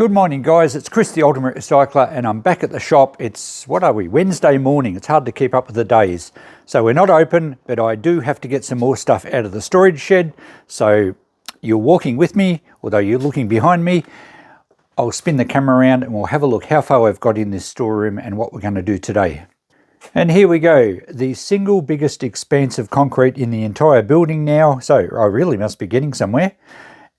Good morning guys, it's Chris the Ultimate Recycler and I'm back at the shop. It's, what are we, Wednesday morning. It's hard to keep up with the days. So we're not open, but I do have to get some more stuff out of the storage shed. So you're walking with me, although you're looking behind me. I'll spin the camera around and we'll have a look how far I've got in this storeroom and what we're going to do today. And here we go, the single biggest expanse of concrete in the entire building now. So I really must be getting somewhere.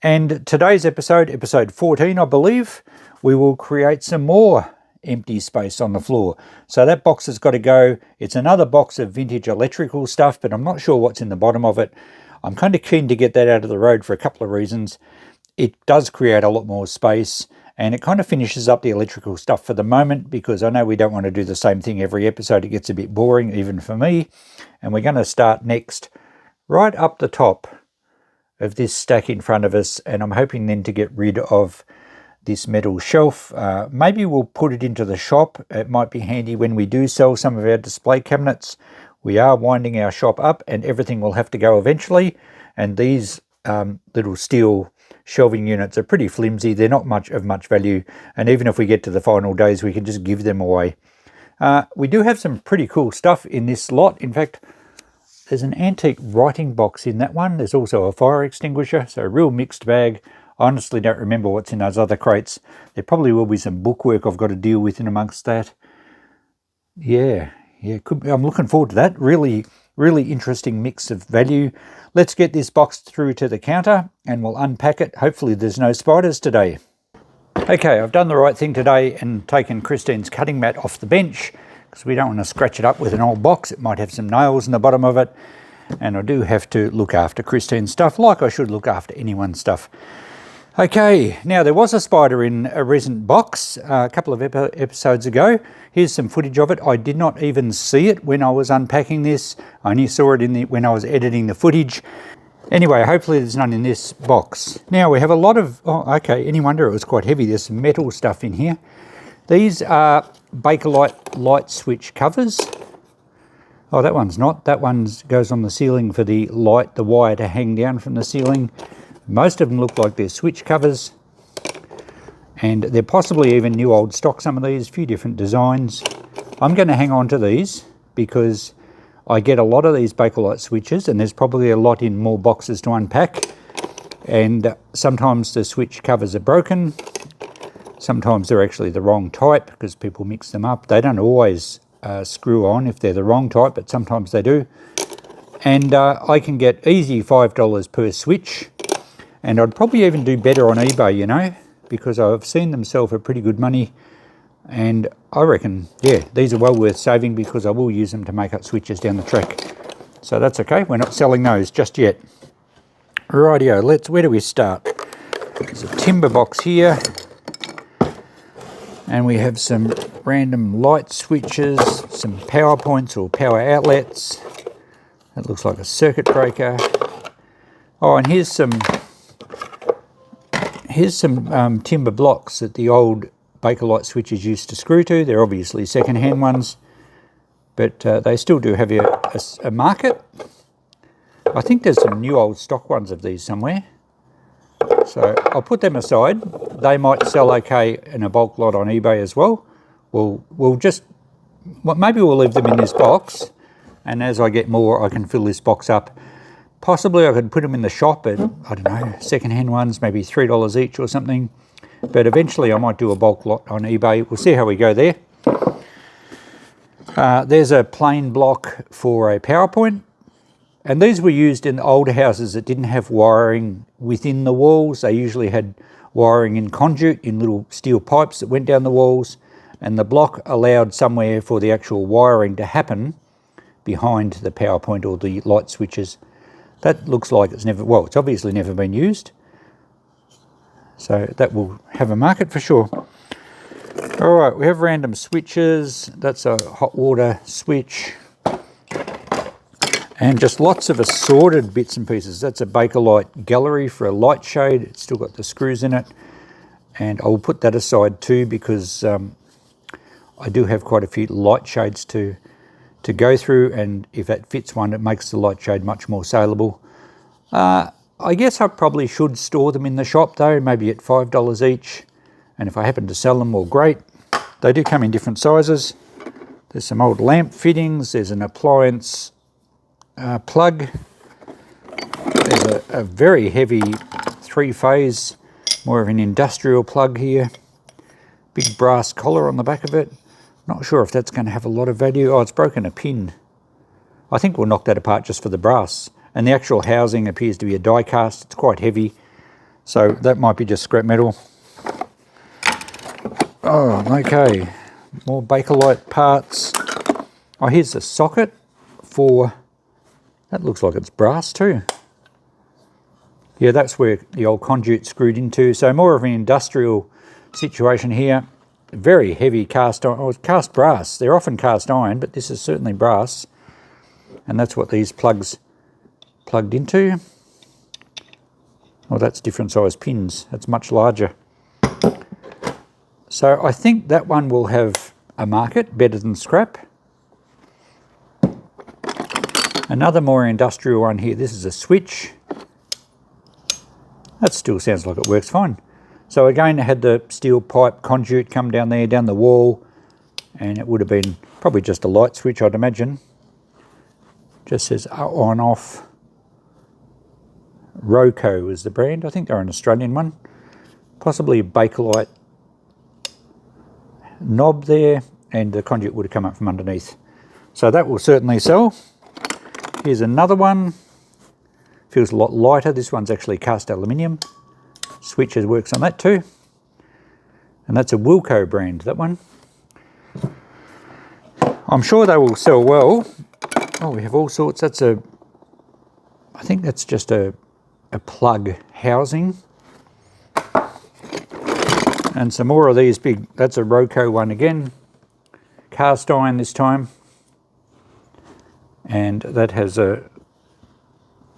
And today's episode, episode 14, I believe, we will create some more empty space on the floor. So that box has got to go. It's another box of vintage electrical stuff, but I'm not sure what's in the bottom of it. I'm kind of keen to get that out of the road for a couple of reasons. It does create a lot more space, and it kind of finishes up the electrical stuff for the moment, because I know we don't want to do the same thing every episode. It gets a bit boring, even for me. And we're going to start next right up the top of this stack in front of us, and I'm hoping then to get rid of this metal shelf. Maybe we'll put it into the shop. It might be handy when we do sell some of our display cabinets. We are winding our shop up and everything will have to go eventually, and these little steel shelving units are pretty flimsy. They're not much value, and even if we get to the final days we can just give them away. We do have some pretty cool stuff in this lot. In fact, there's an antique writing box in that one. There's also a fire extinguisher, so a real mixed bag. I honestly don't remember what's in those other crates. There probably will be some bookwork I've got to deal with in amongst that. Yeah, I'm looking forward to that. Really interesting mix of value. Let's get this box through to the counter and we'll unpack it. Hopefully there's no spiders today. Okay, I've done the right thing today and taken Christine's cutting mat off the bench, because we don't want to scratch it up with an old box. It might have some nails in the bottom of it. And I do have to look after Christine's stuff like I should look after anyone's stuff. Okay, now there was a spider in a recent box a couple of episodes ago. Here's some footage of it. I did not even see it when I was unpacking this. I only saw it when I was editing the footage. Anyway, hopefully there's none in this box. Now we have a lot of, any wonder it was quite heavy. There's some metal stuff in here. These are Bakelite light switch covers. Oh, that one's not. That one goes on the ceiling for the wire to hang down from the ceiling. Most of them look like they're switch covers. And they're possibly even new old stock, some of these, a few different designs. I'm going to hang on to these because I get a lot of these Bakelite switches, and there's probably a lot in more boxes to unpack. And sometimes the switch covers are broken. Sometimes they're actually the wrong type because people mix them up. They don't always screw on if they're the wrong type, but sometimes they do. And I can get easy $5 per switch. And I'd probably even do better on eBay, you know, because I've seen them sell for pretty good money. And I reckon, yeah, these are well worth saving because I will use them to make up switches down the track. So that's okay. We're not selling those just yet. Rightio, where do we start? There's a timber box here. And we have some random light switches, some power points or power outlets. That looks like a circuit breaker. Oh, and here's some timber blocks that the old Bakelite switches used to screw to. They're obviously second-hand ones, but they still do have a market. I think there's some new old stock ones of these somewhere. So I'll put them aside. They might sell okay in a bulk lot on eBay as well. Maybe we'll leave them in this box, and as I get more I can fill this box up. Possibly I could put them in the shop at, I don't know, second-hand ones, maybe $3 each or something. But eventually I might do a bulk lot on eBay. We'll see how we go there. There's a plain block for a power point. And these were used in older houses that didn't have wiring within the walls. They usually had wiring in conduit, in little steel pipes that went down the walls. And the block allowed somewhere for the actual wiring to happen behind the power point or the light switches. That looks like it's it's obviously never been used. So that will have a market for sure. All right, we have random switches. That's a hot water switch. And just lots of assorted bits and pieces. That's a Bakelite gallery for a light shade. It's still got the screws in it. And I'll put that aside too because I do have quite a few light shades to go through, and if that fits one, it makes the light shade much more saleable. I guess I probably should store them in the shop though, maybe at $5 each, and if I happen to sell them, well, great. They do come in different sizes. There's some old lamp fittings. There's an appliance plug. There's a very heavy 3-phase, more of an industrial plug here. Big brass collar on the back of it. Not sure if that's going to have a lot of value. Oh, it's broken a pin. I think we'll knock that apart just for the brass. And the actual housing appears to be a die cast. It's quite heavy. So that might be just scrap metal. Oh, okay. More Bakelite parts. Oh, here's the socket for... That looks like it's brass too. Yeah, that's where the old conduit screwed into. So more of an industrial situation here. Very heavy cast iron, or cast brass. They're often cast iron, but this is certainly brass. And that's what these plugs plugged into. Oh, that's different size pins. That's much larger. So I think that one will have a market better than scrap. Another more industrial one here. This is a switch. That still sounds like it works fine. So again, it had the steel pipe conduit come down there, down the wall, and it would have been probably just a light switch, I'd imagine. Just says on, off. Roco is the brand. I think they're an Australian one. Possibly a Bakelite knob there, and the conduit would have come up from underneath. So that will certainly sell. Here's another one. Feels a lot lighter. This one's actually cast aluminium. Switches works on that too. And that's a Wilco brand, that one. I'm sure they will sell well. Oh, we have all sorts. That's a... I think that's just a plug housing. And some more of these big... That's a Roco one again. Cast iron this time. And that has a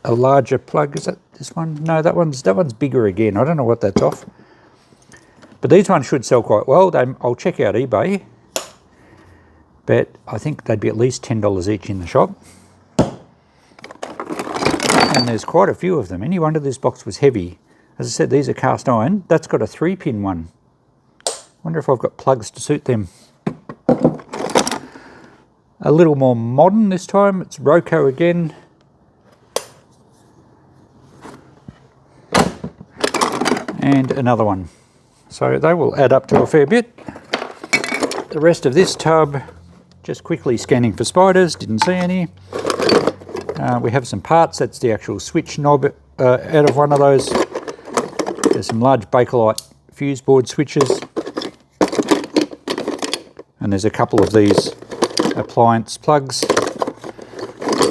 larger plug. Is that this one? No, that one's bigger again. I don't know what that's off. But these ones should sell quite well. I'll check out eBay. But I think they'd be at least $10 each in the shop. And there's quite a few of them. Any one of this box was heavy. As I said, these are cast iron. That's got a 3-pin one. Wonder if I've got plugs to suit them. A little more modern this time. It's Roco again. And another one. So they will add up to a fair bit. The rest of this tub, just quickly scanning for spiders, didn't see any. We have some parts. That's the actual switch knob out of one of those. There's some large Bakelite fuse board switches. And there's a couple of these appliance plugs.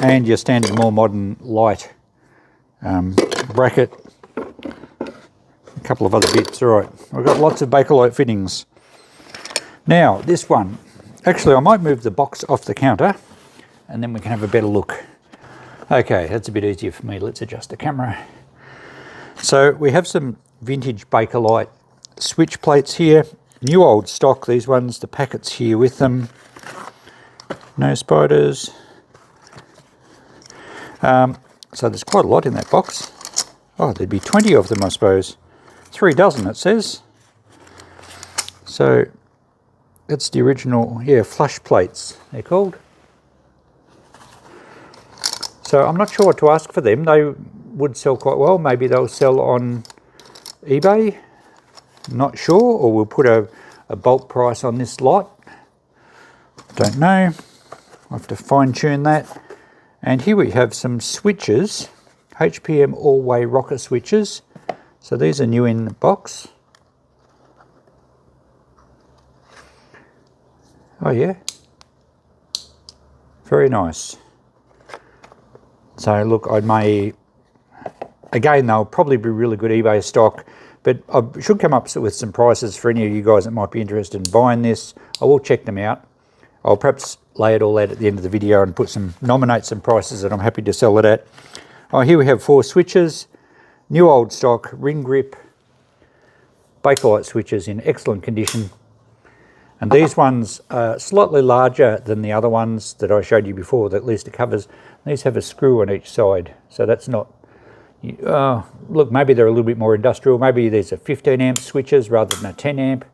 And your standard more modern light bracket. A couple of other bits. All right, we've got lots of Bakelite fittings. Now, this one. Actually, I might move the box off the counter and then we can have a better look. Okay, that's a bit easier for me. Let's adjust the camera. So we have some vintage Bakelite switch plates here. New old stock, these ones, the packets here with them. No spiders. So there's quite a lot in that box. Oh, there'd be 20 of them, I suppose. 3 dozen, it says. So that's the original, yeah, flush plates, they're called. So I'm not sure what to ask for them. They would sell quite well. Maybe they'll sell on eBay. Not sure. Or we'll put a bulk price on this lot. Don't know. I'll have to fine tune that. And here we have some switches. HPM all-way rocker switches. So these are new in the box. Oh yeah. Very nice. So look, I may, again, they'll probably be really good eBay stock, but I should come up with some prices for any of you guys that might be interested in buying this. I will check them out. I'll perhaps lay it all out at the end of the video and nominate some prices that I'm happy to sell it at. Oh, here we have 4 switches, new old stock, ring grip, Bakelite switches in excellent condition. And these ones are slightly larger than the other ones that I showed you before, that at least it covers. These have a screw on each side, so that's not, Look, maybe they're a little bit more industrial. Maybe there's a 15 amp switches rather than a 10 amp.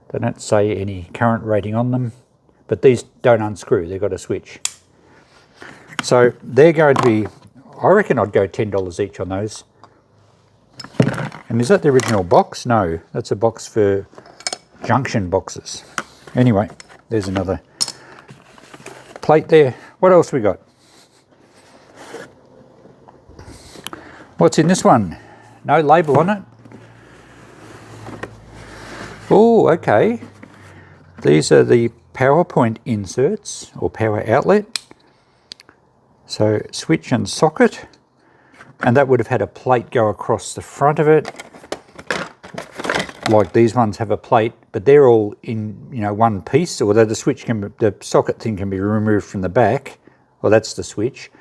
They don't say any current rating on them, but these don't unscrew, they've got a switch. So they're going to be, I reckon I'd go $10 each on those. And is that the original box? No, that's a box for junction boxes. Anyway, there's another plate there. What else we got? What's in this one? No label on it. Oh, okay. These are the PowerPoint inserts or power outlet. So switch and socket. And that would have had a plate go across the front of it. Like these ones have a plate, but they're all in, one piece, although the socket thing can be removed from the back. Well, that's the switch.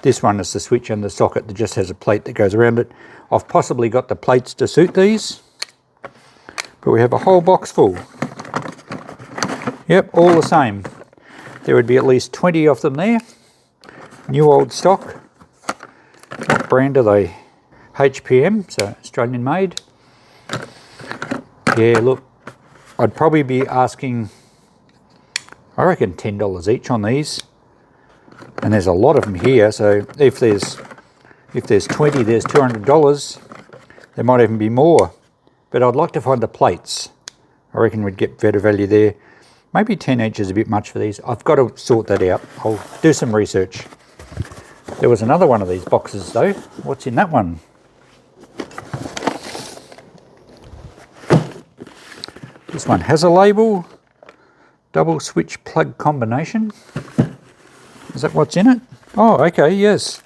This one is the switch and the socket that just has a plate that goes around it. I've possibly got the plates to suit these, but we have a whole box full. Yep, all the same. There would be at least 20 of them there. New old stock. What brand are they? HPM, so Australian made. Yeah, look, I'd probably be asking, I reckon $10 each on these. And there's a lot of them here, so if there's 20, there's $200. There might even be more. But I'd like to find the plates. I reckon we'd get better value there. Maybe 10 each is a bit much for these. I've got to sort that out. I'll do some research. There was another one of these boxes though. What's in that one? This one has a label. Double switch plug combination. Is that what's in it? Oh, okay, yes.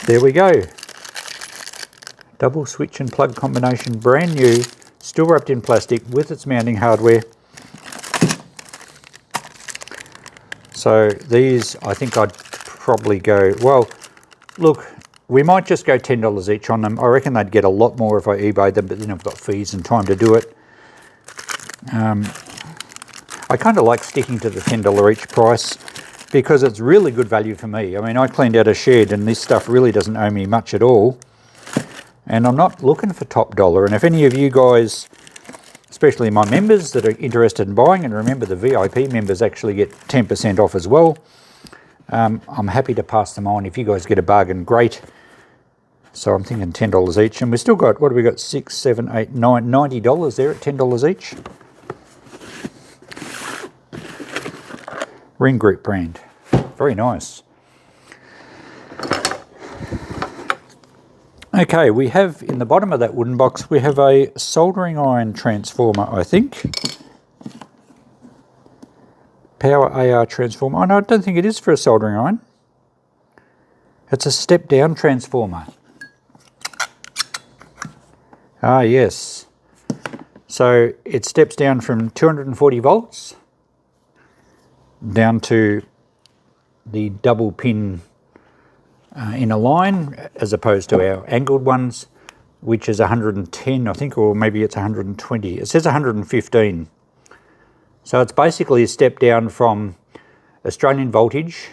There we go. Double switch and plug combination, brand new, still wrapped in plastic with its mounting hardware. So these, I think I'd probably go, well, look, we might just go $10 each on them. I reckon they'd get a lot more if I eBayed them, but then I've got fees and time to do it. I kind of like sticking to the $10 each price because it's really good value for me. I mean, I cleaned out a shed and this stuff really doesn't owe me much at all. And I'm not looking for top dollar. And if any of you guys, especially my members that are interested in buying, and remember the VIP members actually get 10% off as well, I'm happy to pass them on. If you guys get a bargain, great. So I'm thinking $10 each. And we've still got, what have we got, 6, 7, 8, 9, $90 there at $10 each. Ring Group brand. Very nice. Okay, we have in the bottom of that wooden box, we have a soldering iron transformer, I think. Power AR transformer. Oh no, I don't think it is for a soldering iron. It's a step-down transformer. Ah, yes. So it steps down from 240 volts down to the double pin in a line, as opposed to our angled ones, which is 110, I think, or maybe it's 120. It says 115. So it's basically a step down from Australian voltage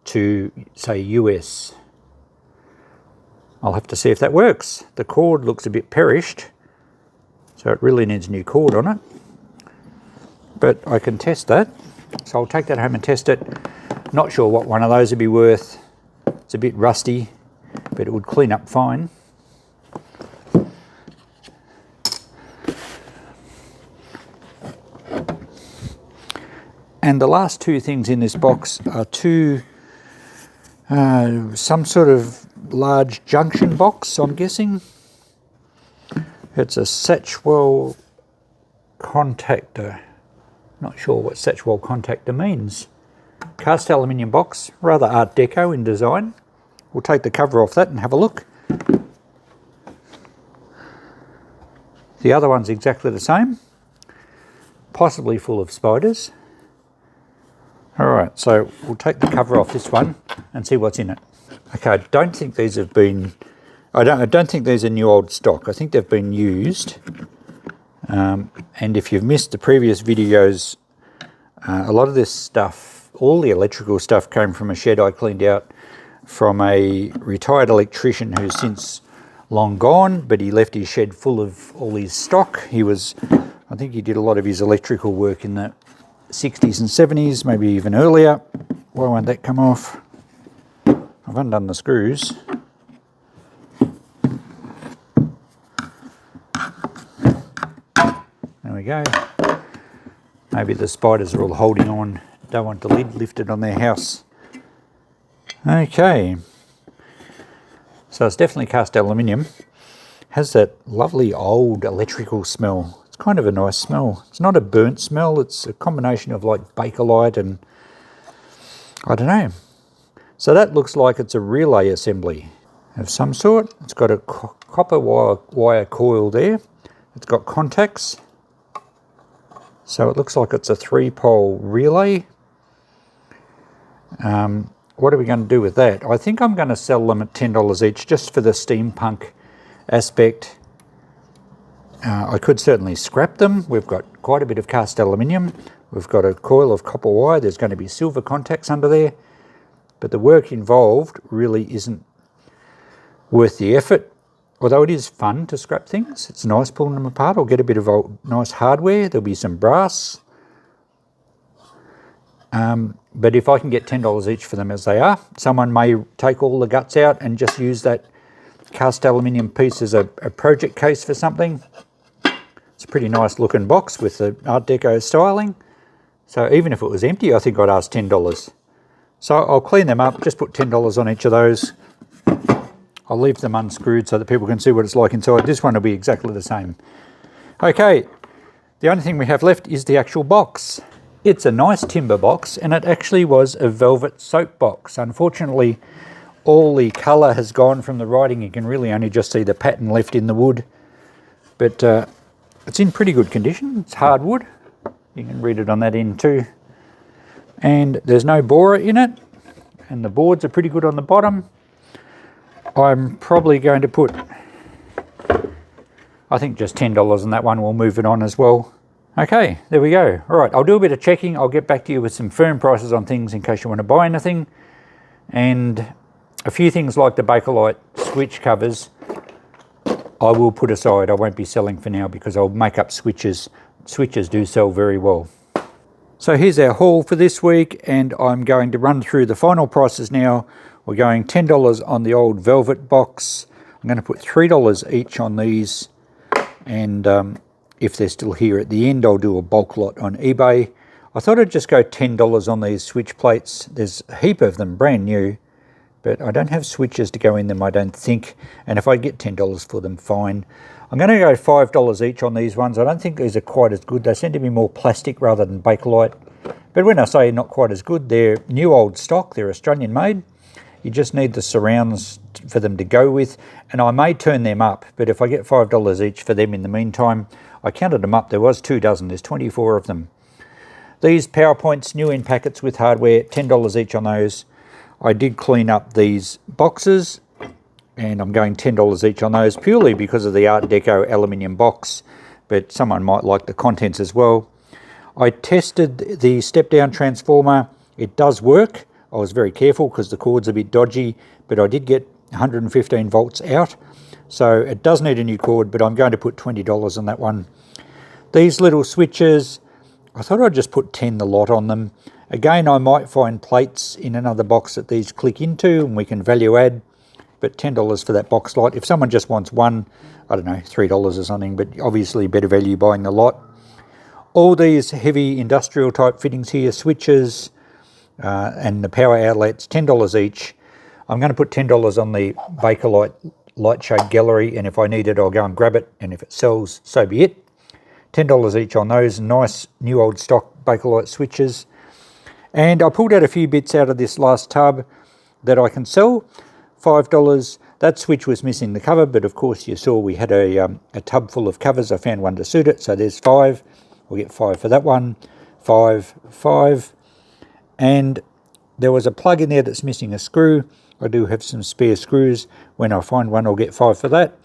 to, say, US. I'll have to see if that works. The cord looks a bit perished, so it really needs a new cord on it. But I can test that. So I'll take that home and test it. Not sure what one of those would be worth. It's a bit rusty, but it would clean up fine. And the last two things in this box are some sort of large junction box, I'm guessing. It's a Satchwell Contactor. Not sure what Satchwell Contactor means. Cast aluminium box, rather Art Deco in design. We'll take the cover off that and have a look. The other one's exactly the same, possibly full of spiders. Alright, so we'll take the cover off this one and see what's in it. Okay, I don't think these have been, I don't think these are new old stock. I think they've been used. And if you've missed the previous videos, a lot of this stuff, all the electrical stuff, came from a shed I cleaned out from a retired electrician who's since long gone, but he left his shed full of all his stock. I think he did a lot of his electrical work in the 60s and 70s, maybe even earlier. Why won't that come off? I've undone the screws. There we go. Maybe the spiders are all holding on, don't want the lid lifted on their house. Okay, so it's definitely cast aluminium. Has that lovely old electrical smell. It's kind of a nice smell. It's not a burnt smell, it's a combination of like Bakelite and I don't know. So that looks like it's a relay assembly of some sort. It's got a copper wire coil there. It's got contacts. So it looks like it's a 3-pole relay. What are we going to do with that? I think I'm going to sell them at $10 each just for the steampunk aspect. I could certainly scrap them. We've got quite a bit of cast aluminium. We've got a coil of copper wire. There's going to be silver contacts under there. But the work involved really isn't worth the effort. Although it is fun to scrap things. It's nice pulling them apart. I'll get a bit of nice hardware. There'll be some brass. But if I can get $10 each for them as they are, someone may take all the guts out and just use that cast aluminium piece as a project case for something. It's a pretty nice looking box with the Art Deco styling. So even if it was empty, I think I'd ask $10. So I'll clean them up, just put $10 on each of those. I'll leave them unscrewed so that people can see what it's like inside. This one will be exactly the same. Okay, the only thing we have left is the actual box. It's a nice timber box, and it actually was a velvet soap box. Unfortunately, all the colour has gone from the writing. You can really only just see the pattern left in the wood. But it's in pretty good condition. It's hardwood. You can read it on that end too. And there's no borer in it. And the boards are pretty good on the bottom. I'm probably going to put, I think just $10 on that one. We'll move it on as well. Okay, there we go. All right, I'll do a bit of checking. I'll get back to you with some firm prices on things in case you want to buy anything. And a few things like the Bakelite switch covers, I will put aside. I won't be selling for now because I'll make up switches. Switches do sell very well. So here's our haul for this week, and I'm going to run through the final prices now. We're going $10 on the old velvet box. I'm going to put $3 each on these, and if they're still here at the end, I'll do a bulk lot on eBay. I thought I'd just go $10 on these switch plates. There's a heap of them, brand new, but I don't have switches to go in them, I don't think. And if I get $10 for them, fine. I'm going to go $5 each on these ones. I don't think these are quite as good. They seem to be more plastic rather than Bakelite. But when I say not quite as good, they're new old stock. They're Australian made. You just need the surrounds for them to go with. And I may turn them up, but if I get $5 each for them in the meantime, I counted them up. There was 2 dozen. There's 24 of them. These PowerPoints, new in packets with hardware, $10 each on those. I did clean up these boxes, and I'm going $10 each on those purely because of the Art Deco aluminium box, but someone might like the contents as well. I tested the step-down transformer. It does work. I was very careful because the cord's a bit dodgy, but I did get 115 volts out. So it does need a new cord, but I'm going to put $20 on that one. These little switches, I thought I'd just put 10 the lot on them. Again, I might find plates in another box that these click into and we can value add, but $10 for that box light. If someone just wants one, I don't know, $3 or something, but obviously better value buying the lot. All these heavy industrial type fittings here, switches and the power outlets, $10 each. I'm going to put $10 on the Bakelite light shade gallery, and if I need it, I'll go and grab it, and if it sells, so be it. $10 each on those nice new old stock Bakelite switches. And I pulled out a few bits out of this last tub that I can sell. $5. That switch was missing the cover, but of course you saw we had a tub full of covers. I found one to suit it, so there's 5. We'll get 5 for that one. 5, 5. And there was a plug in there that's missing a screw. I do have some spare screws. When I find one, I'll get 5 for that.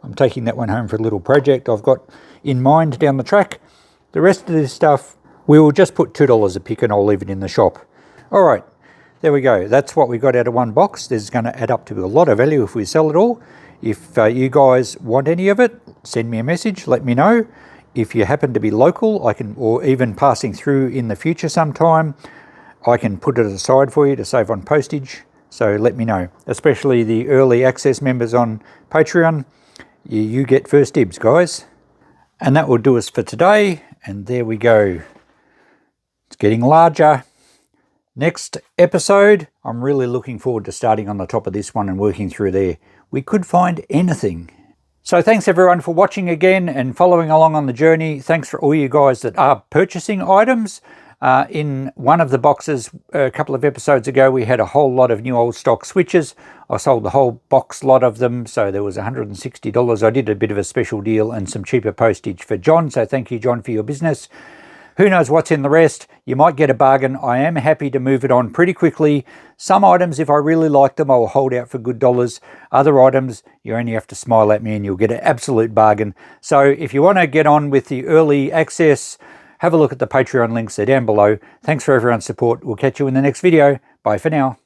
I'm taking that one home for a little project I've got in mind down the track. The rest of this stuff, we will just put $2 a pick and I'll leave it in the shop. All right, there we go. That's what we got out of one box. This is going to add up to a lot of value if we sell it all. If you guys want any of it, send me a message, let me know. If you happen to be local, I can, or even passing through in the future sometime, I can put it aside for you to save on postage. So let me know, especially the early access members on Patreon. You get first dibs, guys. And that will do us for today. And there we go. It's getting larger. Next episode, I'm really looking forward to starting on the top of this one and working through there. We could find anything. So thanks everyone for watching again and following along on the journey. Thanks for all you guys that are purchasing items. In one of the boxes a couple of episodes ago, we had a whole lot of new old stock switches. I sold the whole box lot of them, so there was $160. I did a bit of a special deal and some cheaper postage for John, so thank you, John, for your business. Who knows what's in the rest? You might get a bargain. I am happy to move it on pretty quickly. Some items, if I really like them, I'll hold out for good dollars. Other items, you only have to smile at me and you'll get an absolute bargain. So if you want to get on with the early access, have a look at the Patreon links. They're down below. Thanks for everyone's support. We'll catch you in the next video. Bye for now.